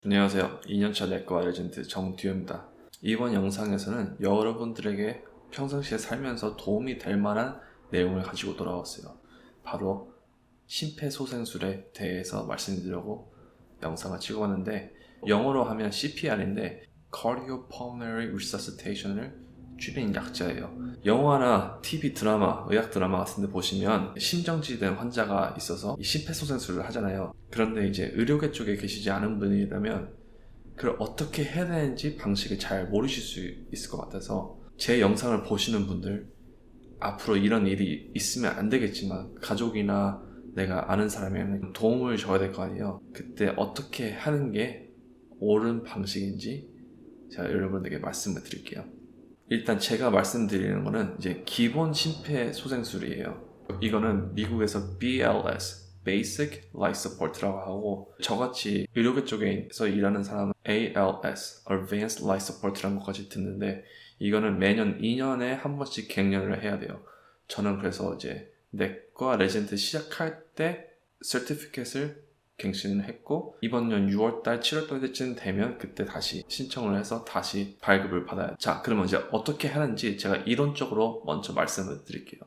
안녕하세요. 2년차 내과 레전드 정듀입니다. 이번 영상에서는 여러분들에게 평상시에 살면서 도움이 될 만한 내용을 가지고 돌아왔어요. 바로 심폐소생술에 대해서 말씀드리려고 영상을 찍어봤는데, 영어로 하면 CPR인데 Cardiopulmonary Resuscitation을 줄인 약자예요. 영화나 TV 드라마, 의학 드라마 같은 데 보시면 심정지된 환자가 있어서 이 심폐소생술을 하잖아요. 그런데 이제 의료계 쪽에 계시지 않은 분이라면 그걸 어떻게 해야 되는지 방식을 잘 모르실 수 있을 것 같아서, 제 영상을 보시는 분들, 앞으로 이런 일이 있으면 안 되겠지만 가족이나 내가 아는 사람에게 도움을 줘야 될 거 아니에요. 그때 어떻게 하는 게 옳은 방식인지 제가 여러분들에게 말씀을 드릴게요. 일단 제가 말씀드리는 거는 이제 기본 심폐소생술이에요. 이거는 미국에서 BLS, Basic Life Support라고 하고, 저같이 의료계 쪽에서 일하는 사람은 ALS, Advanced Life Support라는 것까지 듣는데, 이거는 매년 2년에 한 번씩 갱년을 해야 돼요. 저는 그래서 이제 내과 레지던트 시작할 때 서티피켓을 갱신을 했고, 이번 년 6월달, 7월달쯤 되면 그때 다시 신청을 해서 다시 발급을 받아요. 자, 그러면 이제 어떻게 하는지 제가 이론적으로 먼저 말씀을 드릴게요.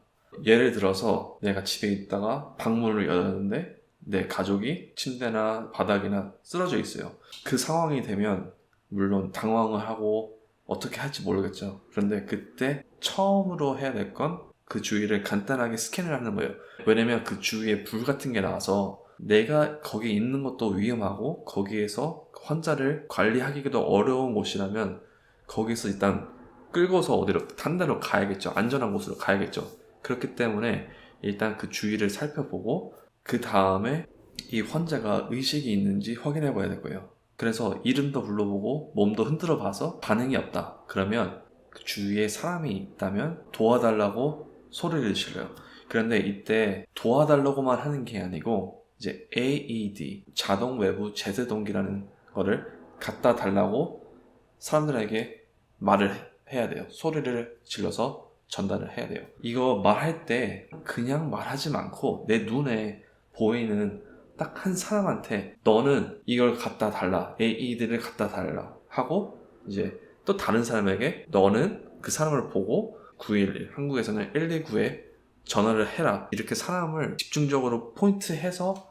예를 들어서 내가 집에 있다가 방문을 열었는데 내 가족이 침대나 바닥이나 쓰러져 있어요. 그 상황이 되면 물론 당황을 하고 어떻게 할지 모르겠죠. 그런데 그때 처음으로 해야 될 건 그 주위를 간단하게 스캔을 하는 거예요. 왜냐면 그 주위에 불 같은 게 나와서 내가 거기 있는 것도 위험하고, 거기에서 환자를 관리하기도 어려운 곳이라면 거기서 일단 끌고서 어디로 다른 데로 가야겠죠. 안전한 곳으로 가야겠죠. 그렇기 때문에 일단 그 주위를 살펴보고, 그 다음에 이 환자가 의식이 있는지 확인해 봐야 될 거예요. 그래서 이름도 불러보고 몸도 흔들어 봐서 반응이 없다 그러면 그 주위에 사람이 있다면 도와달라고 소리를 질러요. 그런데 이때 도와달라고만 하는 게 아니고 이제 AED, 자동 외부 제세동기라는 거를 갖다 달라고 사람들에게 말을 해야 돼요. 소리를 질러서 전달을 해야 돼요. 이거 말할 때 그냥 말하지 않고 내 눈에 보이는 딱 한 사람한테 너는 이걸 갖다 달라, AED를 갖다 달라 하고, 이제 또 다른 사람에게 너는 그 사람을 보고 911, 한국에서는 119에 전화를 해라, 이렇게 사람을 집중적으로 포인트해서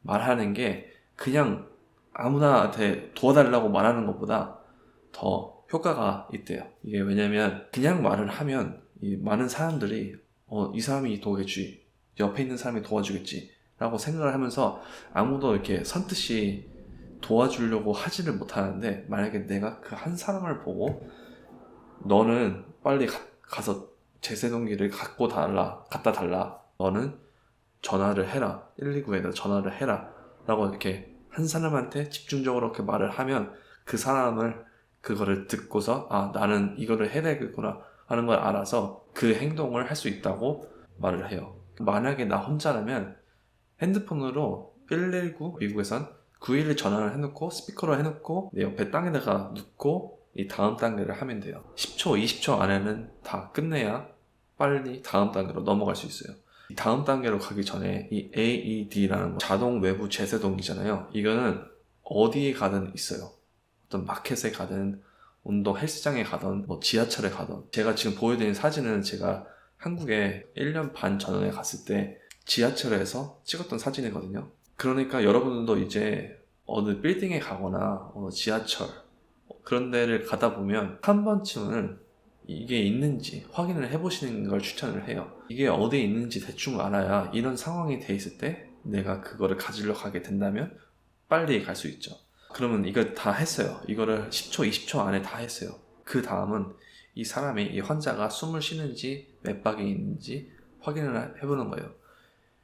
말하는 게 그냥 아무나한테 도와달라고 말하는 것보다 더 효과가 있대요. 이게 왜냐면 그냥 말을 하면 이 많은 사람들이 이 사람이 도와주겠지, 옆에 있는 사람이 도와주겠지 라고 생각을 하면서 아무도 이렇게 선뜻이 도와주려고 하지를 못하는데, 만약에 내가 그 한 사람을 보고 너는 빨리 가서 제세동기를 갖다 달라, 너는 전화를 해라, 119에다 전화를 해라 라고 이렇게 한 사람한테 집중적으로 이렇게 말을 하면 그 사람을 그거를 듣고서 나는 이거를 해야 되겠구나 하는 걸 알아서 그 행동을 할 수 있다고 말을 해요. 만약에 나 혼자라면 핸드폰으로 119, 미국에선 911 전화를 해놓고 스피커로 해놓고 내 옆에 땅에다가 눕고 이 다음 단계를 하면 돼요. 10초, 20초 안에는 다 끝내야 빨리 다음 단계로 넘어갈 수 있어요. 이 다음 단계로 가기 전에 이 AED라는 자동 외부 제세동기잖아요. 이거는 어디에 가든 있어요. 어떤 마켓에 가든 운동 헬스장에 가든 뭐 지하철에 가든. 제가 지금 보여드린 사진은 제가 한국에 1년 반 전에 갔을 때 지하철에서 찍었던 사진이거든요. 그러니까 여러분들도 이제 어느 빌딩에 가거나 지하철 그런 데를 가다 보면 한 번쯤은 이게 있는지 확인을 해보시는 걸 추천을 해요. 이게 어디에 있는지 대충 알아야 이런 상황이 돼 있을 때 내가 그거를 가지러 가게 된다면 빨리 갈 수 있죠. 그러면 이걸 다 했어요. 이거를 10초, 20초 안에 다 했어요. 그 다음은 이 사람이, 이 환자가 숨을 쉬는지 맥박이 있는지 확인을 해보는 거예요.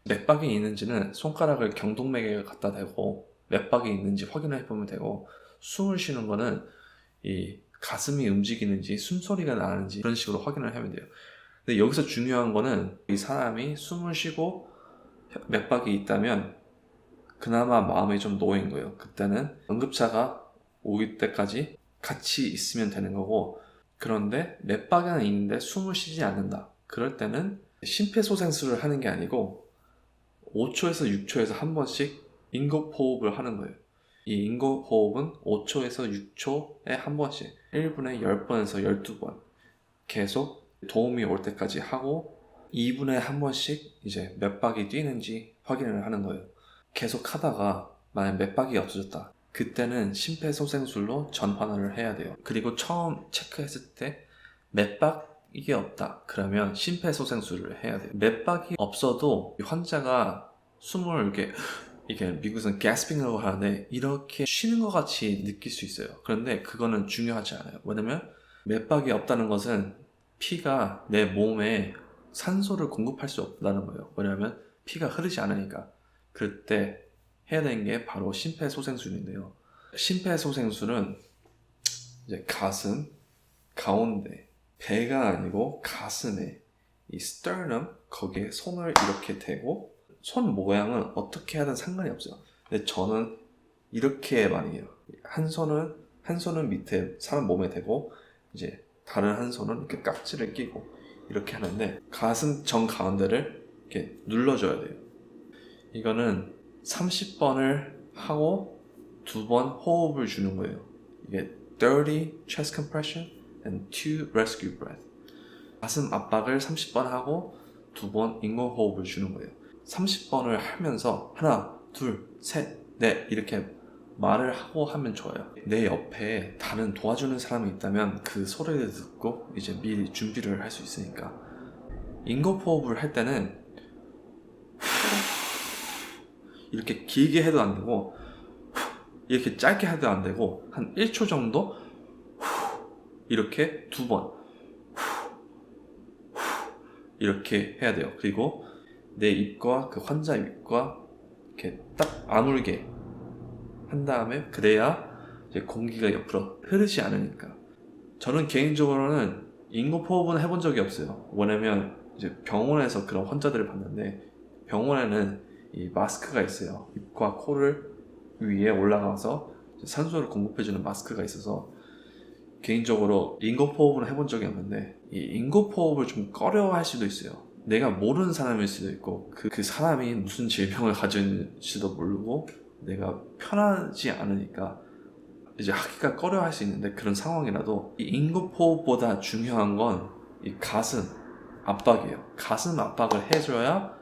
맥박이 있는지는 손가락을 경동맥에 갖다 대고 맥박이 있는지 확인을 해보면 되고, 숨을 쉬는 거는 이 가슴이 움직이는지 숨소리가 나는지 그런 식으로 확인을 하면 돼요. 근데 여기서 중요한 거는 이 사람이 숨을 쉬고 맥박이 있다면 그나마 마음이 좀 놓인 거예요. 그때는 응급차가 올 때까지 같이 있으면 되는 거고, 그런데 맥박은 있는데 숨을 쉬지 않는다. 그럴 때는 심폐소생술을 하는 게 아니고 5초에서 6초에서 한 번씩 인공호흡을 하는 거예요. 이 인공호흡은 5초에서 6초에 한 번씩 1분에 10번에서 12번 계속 도움이 올 때까지 하고 2분에 한 번씩 이제 몇 박이 뛰는지 확인을 하는 거예요. 계속 하다가 만약 몇 박이 없어졌다. 그때는 심폐소생술로 전환을 해야 돼요. 그리고 처음 체크했을 때 몇 박이 없다. 그러면 심폐소생술을 해야 돼요. 몇 박이 없어도 환자가 숨을 이게 미국에서는 gasping이라고 하는데 이렇게 쉬는 것 같이 느낄 수 있어요. 그런데 그거는 중요하지 않아요. 왜냐면 몇 박이 없다는 것은 피가 내 몸에 산소를 공급할 수 없다는 거예요. 왜냐면 피가 흐르지 않으니까. 그때 해야 되는 게 바로 심폐소생술인데요. 심폐소생술은 이제 가슴 가운데 배가 아니고 가슴에 이 sternum 거기에 손을 이렇게 대고 손 모양은 어떻게 하든 상관이 없어요. 근데 저는 이렇게 많이 해요. 한 손은 밑에 사람 몸에 대고 이제 다른 한 손은 이렇게 깍지를 끼고 이렇게 하는데 가슴 정 가운데를 이렇게 눌러줘야 돼요. 이거는 30번을 하고 2번 호흡을 주는 거예요. 이게 30 chest compression and 2 rescue breath. 가슴 압박을 30번 하고 2번 인공호흡을 주는 거예요. 30번을 하면서 하나, 둘, 셋, 넷 이렇게 말을 하고 하면 좋아요. 내 옆에 다른 도와주는 사람이 있다면 그 소리를 듣고 이제 미리 준비를 할 수 있으니까. 인공호흡을 할 때는 이렇게 길게 해도 안 되고 이렇게 짧게 해도 안 되고 한 1초 정도 이렇게 2번 이렇게 해야 돼요. 그리고 내 입과 그 환자 입과 이렇게 딱 아물게 한 다음에 그래야 이제 공기가 옆으로 흐르지 않으니까. 저는 개인적으로는 인공호흡은 해본 적이 없어요. 왜냐면 이제 병원에서 그런 환자들을 봤는데 병원에는 이 마스크가 있어요. 입과 코를 위에 올라가서 산소를 공급해주는 마스크가 있어서 개인적으로 인공호흡은 해본 적이 없는데 이 인공호흡을 좀 꺼려할 수도 있어요. 내가 모르는 사람일 수도 있고 그 사람이 무슨 질병을 가졌는지도 모르고 내가 편하지 않으니까 이제 하기가 꺼려할 수 있는데 그런 상황이라도 이 인공호흡보다 중요한 건 이 가슴 압박이에요. 가슴 압박을 해줘야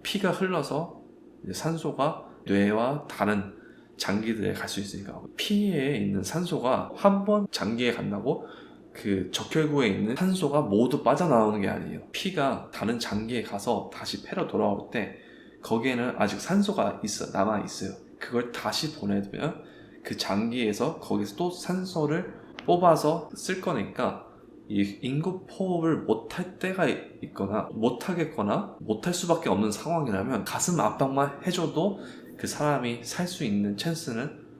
피가 흘러서 이제 산소가 뇌와 다른 장기들에 갈 수 있으니까. 피에 있는 산소가 한 번 장기에 간다고 그 적혈구에 있는 산소가 모두 빠져나오는 게 아니에요. 피가 다른 장기에 가서 다시 폐로 돌아올 때 거기에는 아직 산소가 남아 있어요. 그걸 다시 보내두면 그 장기에서 거기서 또 산소를 뽑아서 쓸 거니까 이 인공호흡을 못할 때가 있거나 못하겠거나 못할 수밖에 없는 상황이라면 가슴 압박만 해줘도 그 사람이 살 수 있는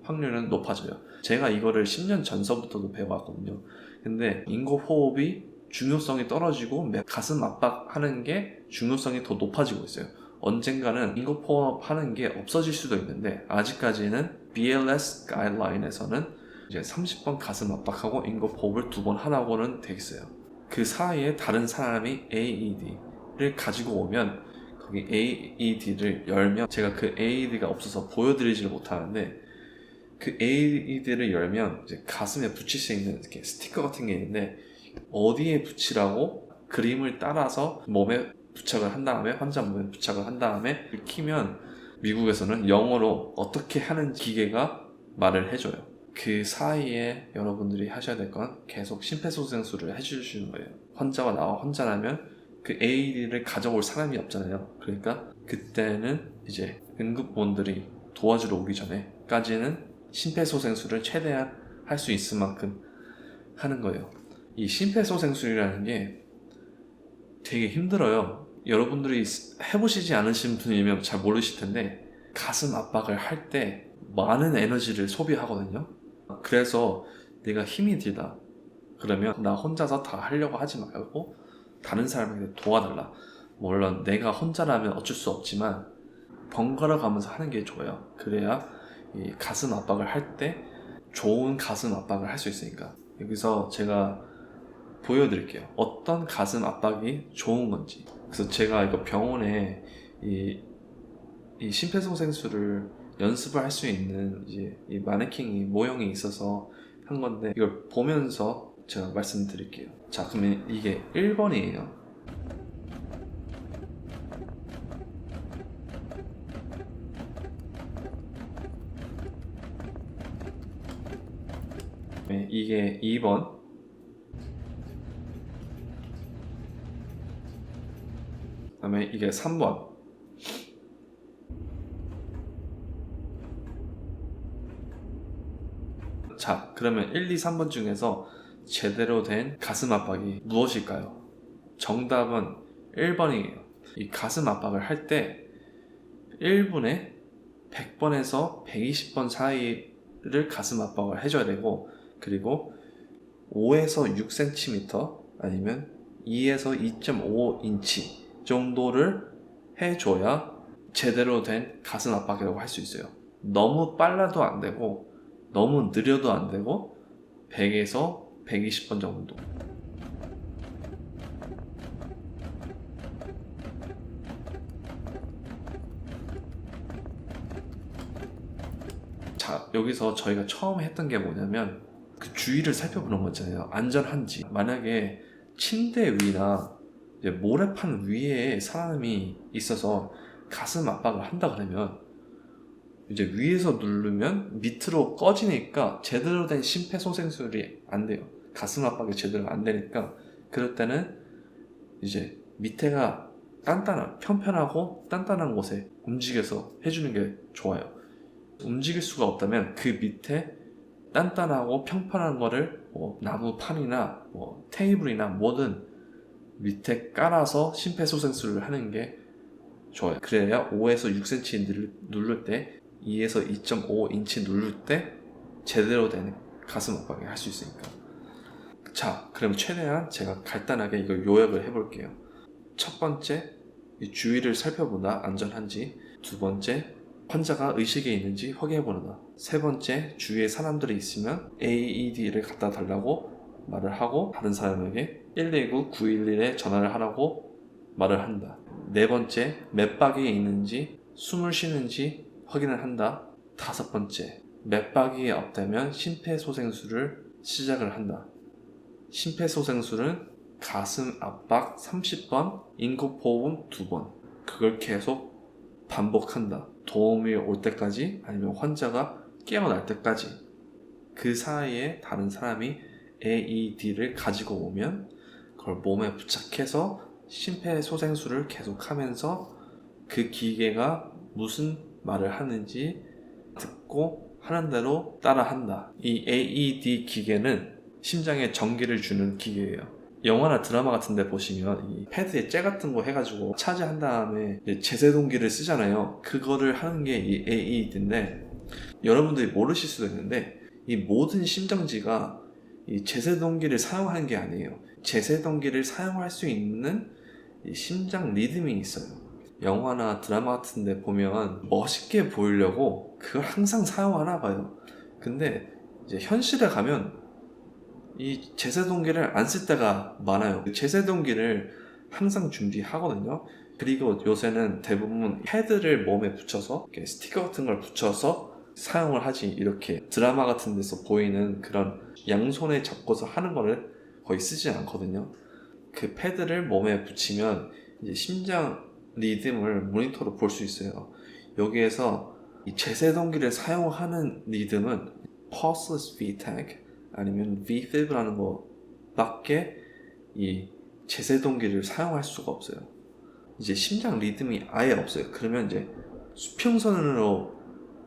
확률은 높아져요. 제가 이거를 10년 전서부터도 배워왔거든요. 근데 인공호흡이 중요성이 떨어지고 가슴 압박하는 게 중요성이 더 높아지고 있어요. 언젠가는 인공호흡 하는 게 없어질 수도 있는데 아직까지는 BLS 가이드라인에서는 이제 30번 가슴 압박하고 인공호흡을 2번 하라고는 돼 있어요. 그 사이에 다른 사람이 AED를 가지고 오면 거기 AED를 열면 제가 그 AED가 없어서 보여드리지를 못하는데 그 AED를 열면 이제 가슴에 붙일 수 있는 이렇게 스티커 같은 게 있는데 어디에 붙이라고 그림을 따라서 몸에 부착을 한 다음에 환자 몸에 부착을 한 다음에 키면 미국에서는 영어로 어떻게 하는 기계가 말을 해줘요. 그 사이에 여러분들이 하셔야 될 건 계속 심폐소생술을 해주시는 거예요. 환자가 나와 환자라면 그 AED를 가져올 사람이 없잖아요. 그러니까 그때는 이제 응급원들이 도와주러 오기 전에까지는 심폐소생술을 최대한 할 수 있을 만큼 하는 거예요. 이 심폐소생술이라는 게 되게 힘들어요. 여러분들이 해보시지 않으신 분이면 잘 모르실 텐데 가슴 압박을 할 때 많은 에너지를 소비하거든요. 그래서 내가 힘이 들다 그러면 나 혼자서 다 하려고 하지 말고 다른 사람에게 도와달라. 물론 내가 혼자라면 어쩔 수 없지만 번갈아 가면서 하는 게 좋아요. 그래야 이 가슴 압박을 할 때 좋은 가슴 압박을 할 수 있으니까. 여기서 제가 보여드릴게요. 어떤 가슴 압박이 좋은 건지. 그래서 제가 이거 병원에 이 심폐소생술을 연습을 할 수 있는 이제 이 마네킹이 모형이 있어서 한 건데 이걸 보면서 제가 말씀드릴게요. 자, 그러면 이게 1번이에요. 네, 이게 2번. 그다음에 이게 3번. 자, 그러면 1, 2, 3번 중에서 제대로 된 가슴 압박이 무엇일까요? 정답은 1번이에요. 이 가슴 압박을 할 때 1분에 100번에서 120번 사이를 가슴 압박을 해줘야 되고, 그리고 5에서 6cm 아니면 2에서 2.5인치 정도를 해줘야 제대로 된 가슴 압박이라고 할 수 있어요. 너무 빨라도 안 되고 너무 느려도 안 되고 100에서 120번 정도. 자, 여기서 저희가 처음 했던 게 뭐냐면 그 주위를 살펴보는 거잖아요. 안전한지. 만약에 침대 위나 이제 모래판 위에 사람이 있어서 가슴 압박을 한다 그러면 이제 위에서 누르면 밑으로 꺼지니까 제대로 된 심폐소생술이 안 돼요. 가슴 압박이 제대로 안 되니까 그럴 때는 이제 밑에가 편편하고 단단한 곳에 움직여서 해주는 게 좋아요. 움직일 수가 없다면 그 밑에 단단하고 평평한 거를 뭐 나무판이나 뭐 테이블이나 뭐든 밑에 깔아서 심폐소생술을 하는 게 좋아요. 그래야 5에서 6cm 누를 때 2에서 2.5인치 누를 때 제대로 된 가슴 압박을 할 수 있으니까. 자, 그럼 최대한 제가 간단하게 이걸 요약을 해볼게요. 첫 번째, 이 주위를 살펴보다 안전한지. 두 번째, 환자가 의식에 있는지 확인해보는다. 세 번째, 주위에 사람들이 있으면 AED를 갖다 달라고 말을 하고 다른 사람에게 119, 911에 전화를 하라고 말을 한다. 네 번째, 맥박이 있는지 숨을 쉬는지 확인을 한다. 다섯 번째, 맥박이 없다면 심폐소생술을 시작을 한다. 심폐소생술은 가슴 압박 30번, 인공호흡 2번. 그걸 계속 반복한다. 도움이 올 때까지 아니면 환자가 깨어날 때까지. 그 사이에 다른 사람이 AED를 가지고 오면 그걸 몸에 부착해서 심폐소생술을 계속하면서 그 기계가 무슨 말을 하는지 듣고 하는 대로 따라한다. 이 AED 기계는 심장에 전기를 주는 기계예요. 영화나 드라마 같은 데 보시면 이 패드에 재 같은 거 해가지고 차지한 다음에 제세동기를 쓰잖아요. 그거를 하는 게 이 AED인데 여러분들이 모르실 수도 있는데 이 모든 심정지가 이 제세동기를 사용하는 게 아니에요. 제세동기를 사용할 수 있는 이 심장 리듬이 있어요. 영화나 드라마 같은 데 보면 멋있게 보이려고 그걸 항상 사용하나 봐요. 근데 이제 현실에 가면 이 제세동기를 안 쓸 때가 많아요. 제세동기를 항상 준비하거든요. 그리고 요새는 대부분 패드를 몸에 붙여서 스티커 같은 걸 붙여서 사용을 하지. 이렇게 드라마 같은 데서 보이는 그런 양손에 잡고서 하는 거를 거의 쓰지 않거든요. 그 패드를 몸에 붙이면 이제 심장 리듬을 모니터로 볼 수 있어요. 여기에서 이 제세동기를 사용하는 리듬은 pulseless VTach 아니면 VFib라는 거밖에 이 제세동기를 사용할 수가 없어요. 이제 심장 리듬이 아예 없어요. 그러면 이제 수평선으로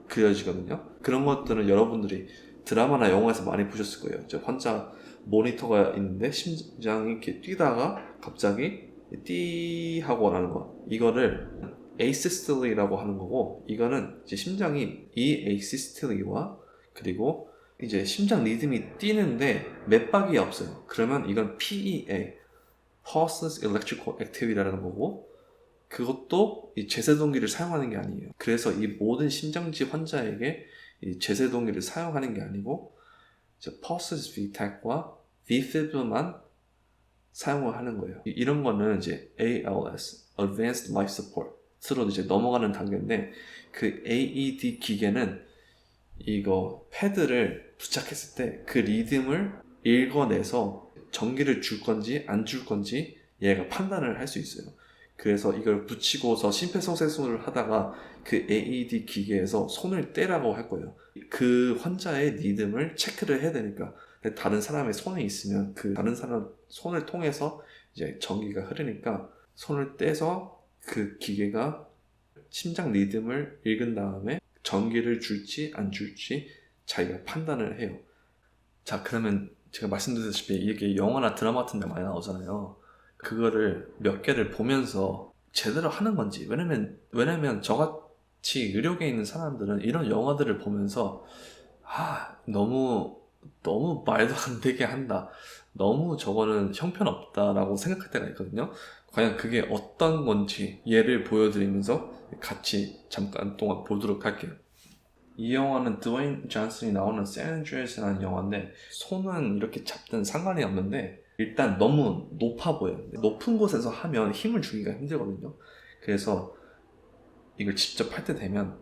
그려지거든요. 그런 것들은 여러분들이 드라마나 영화에서 많이 보셨을 거예요. 이제 환자 모니터가 있는데 심장이 이렇게 뛰다가 갑자기 띠 하고 나는 거. 이거를 asystole 하는 거고, 이거는 이제 심장이 이 asystole와 그리고 이제 심장 리듬이 뛰는데 맥박이 없어요. 그러면 이건 PEA, Pulseless Electrical Activity라는 거고, 그것도 이 제세동기를 사용하는 게 아니에요. 그래서 이 모든 심장지 환자에게 이 제세동기를 사용하는 게 아니고 Pulseless VTach과 VFib만 사용을 하는 거예요. 이런 거는 이제 ALS, Advanced Life Support, 이제 넘어가는 단계인데, 그 AED 기계는 이거 패드를 부착했을 때 그 리듬을 읽어내서 전기를 줄 건지 안 줄 건지 얘가 판단을 할 수 있어요. 그래서 이걸 붙이고서 심폐소생술을 하다가 그 AED 기계에서 손을 떼라고 할 거예요. 그 환자의 리듬을 체크를 해야 되니까. 다른 사람의 손에 있으면 그 다른 사람 손을 통해서 이제 전기가 흐르니까 손을 떼서 그 기계가 심장 리듬을 읽은 다음에 전기를 줄지 안 줄지 자기가 판단을 해요. 자, 그러면 제가 말씀드렸다시피 이게 영화나 드라마 같은 데 많이 나오잖아요. 그거를 몇 개를 보면서 제대로 하는 건지, 왜냐면 저같이 의료계에 있는 사람들은 이런 영화들을 보면서 너무 말도 안 되게 한다, 너무 저거는 형편없다라고 생각할 때가 있거든요. 과연 그게 어떤 건지 예를 보여드리면서 같이 잠깐 동안 보도록 할게요. 이 영화는 드웨인 존슨이 나오는 샌드레스라는 영화인데, 손은 이렇게 잡든 상관이 없는데 일단 너무 높아 보여요. 높은 곳에서 하면 힘을 주기가 힘들거든요. 그래서 이걸 직접 할 때 되면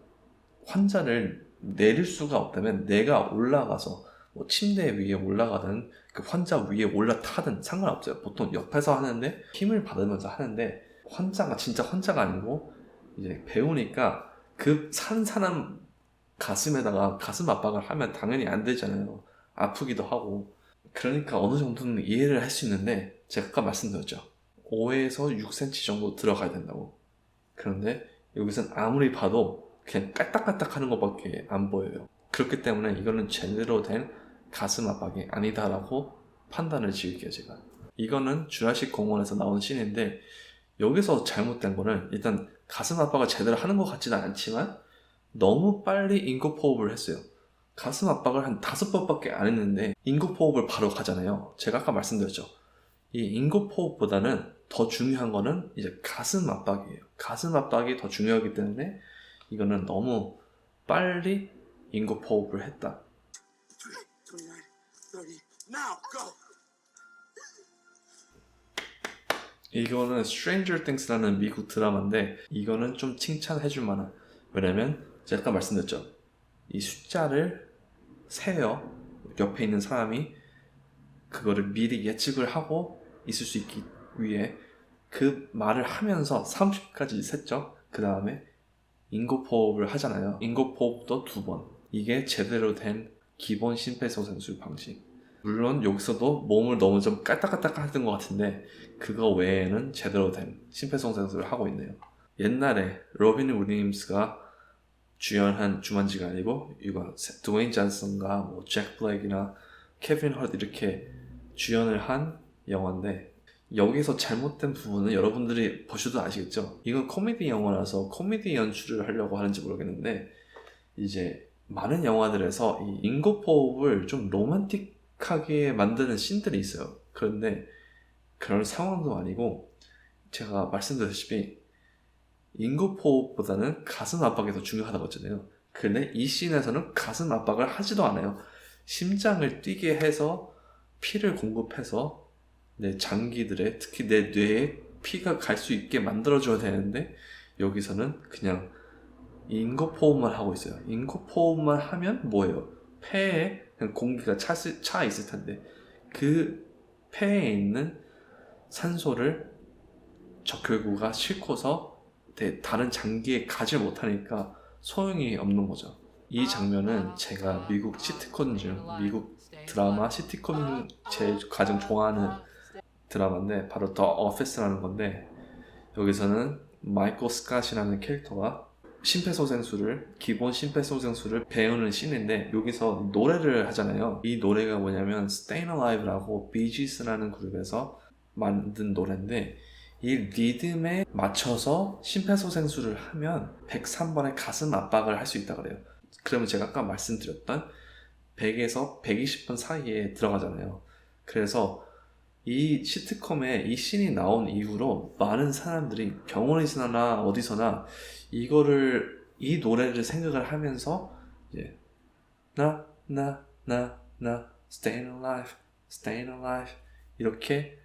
환자를 내릴 수가 없다면 내가 올라가서 뭐 침대 위에 올라가든 그 환자 위에 올라타든 상관없어요. 보통 옆에서 하는데 힘을 받으면서 하는데, 환자가 진짜 환자가 아니고 이제 배우니까 그 산 사람 가슴에다가 가슴 압박을 하면 당연히 안 되잖아요. 아프기도 하고. 그러니까 어느 정도는 이해를 할 수 있는데, 제가 아까 말씀드렸죠. 5에서 6cm 정도 들어가야 된다고. 그런데 여기선 아무리 봐도 그냥 깔딱깔딱 하는 것밖에 안 보여요. 그렇기 때문에 이거는 제대로 된 가슴 압박이 아니다라고 판단을 지을게요, 제가. 이거는 주라식 공원에서 나온 씬인데, 여기서 잘못된 거는 일단 가슴 압박을 제대로 하는 것 같지는 않지만 너무 빨리 인공호흡을 했어요. 가슴 압박을 한 5번밖에 안 했는데 인공호흡을 바로 가잖아요. 제가 아까 말씀드렸죠. 이 인공호흡보다는 더 중요한 거는 이제 가슴 압박이에요. 가슴 압박이 더 중요하기 때문에 이거는 너무 빨리 인공호흡을 했다. 이거는 Stranger Things라는 미국 드라마인데, 이거는 좀 칭찬해줄 만한, 왜냐면 제가 아까 말씀드렸죠. 이 숫자를 세요. 옆에 있는 사람이 그거를 미리 예측을 하고 있을 수 있기 위해 그 말을 하면서 30까지 셌죠. 그 다음에 인공호흡을 하잖아요. 인공호흡도 2번. 이게 제대로 된 기본 심폐소생술 방식. 물론 여기서도 몸을 너무 좀 깔딱깔딱 하던 것 같은데 그거 외에는 제대로 된 심폐소생술을 하고 있네요. 옛날에 로빈 윌리엄스가 주연한 주만지가 아니고 이거 드웨인 존슨과 뭐 잭 블랙이나 케빈 헐 이렇게 주연을 한 영화인데, 여기서 잘못된 부분은 여러분들이 보셔도 아시겠죠? 이건 코미디 영화라서 코미디 연출을 하려고 하는지 모르겠는데, 이제 많은 영화들에서 이 인공호흡을 좀 로맨틱하게 만드는 씬들이 있어요. 그런데 그런 상황도 아니고, 제가 말씀드렸다시피 인공호흡보다는 가슴 압박이 더 중요하다고 했잖아요. 근데 이 씬에서는 가슴 압박을 하지도 않아요. 심장을 뛰게 해서 피를 공급해서 내 장기들에, 특히 내 뇌에 피가 갈 수 있게 만들어줘야 되는데 여기서는 그냥 인공호흡만 하고 있어요. 인공호흡만 하면 뭐예요? 폐에 그냥 공기가 차 있을 텐데 그 폐에 있는 산소를 적혈구가 싣고서 다른 장기에 가지 못하니까 소용이 없는 거죠. 이 장면은 제가 미국 시트콤 중, 미국 드라마 시트콤 제 가장 좋아하는 드라마인데 바로 더 오피스라는 건데, 여기서는 마이클 스캇이라는 캐릭터가 기본 심폐소생술을 배우는 씬인데, 여기서 노래를 하잖아요. 이 노래가 뭐냐면 Stayin' Alive라고 비지스라는 그룹에서 만든 노래인데, 이 리듬에 맞춰서 심폐소생술을 하면 103번의 가슴 압박을 할 수 있다고 그래요. 그러면 제가 아까 말씀드렸던 100에서 120번 사이에 들어가잖아요. 그래서 이 시트콤에 이 씬이 나온 이후로 많은 사람들이 병원에서나 어디서나 이 노래를 생각을 하면서 이제 Stayin' Alive, Stayin' Alive 이렇게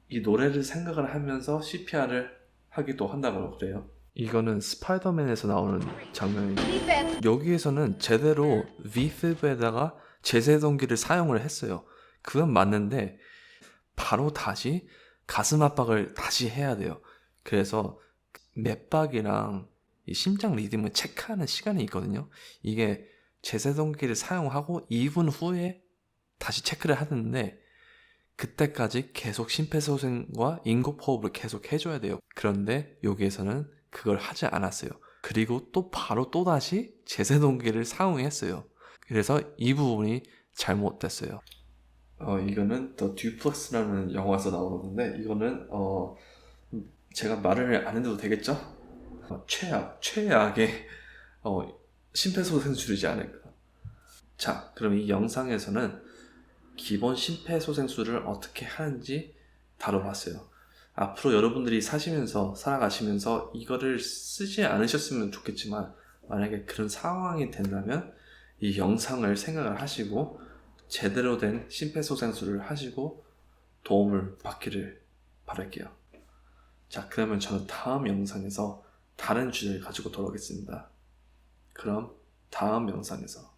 이 노래를 생각을 하면서 CPR을 하기도 한다고 그래요. 이거는 스파이더맨에서 나오는 장면인데 여기에서는 제대로 VFib에다가 제세동기를 사용을 했어요. 그건 맞는데 바로 다시 가슴 압박을 다시 해야 돼요. 그래서 맥박이랑 이 심장 리듬을 체크하는 시간이 있거든요. 이게 제세동기를 사용하고 2분 후에 다시 체크를 하는데 그때까지 계속 심폐소생과 인공호흡을 계속 해줘야 돼요. 그런데 여기에서는 그걸 하지 않았어요. 그리고 또 바로 또다시 제세동기를 사용했어요. 그래서 이 부분이 잘못됐어요. 이거는 더 듀플렉스라는 영화에서 나오는데 이거는 제가 말을 안 해도 되겠죠? 최악의 심폐소생술이지 않을까. 자, 그럼 이 영상에서는 기본 심폐소생술을 어떻게 하는지 다뤄봤어요. 앞으로 여러분들이 살아가시면서 이거를 쓰지 않으셨으면 좋겠지만 만약에 그런 상황이 된다면 이 영상을 생각을 하시고 제대로 된 심폐소생술을 하시고 도움을 받기를 바랄게요. 자, 그러면 저는 다음 영상에서 다른 주제를 가지고 돌아오겠습니다. 그럼 다음 영상에서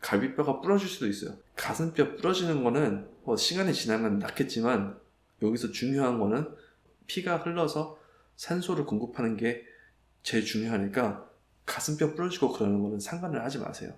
갈비뼈가 부러질 수도 있어요. 가슴뼈 부러지는 거는 시간이 지나면 낫겠지만 여기서 중요한 거는 피가 흘러서 산소를 공급하는 게 제일 중요하니까 가슴뼈 부러지고 그러는 거는 상관을 하지 마세요.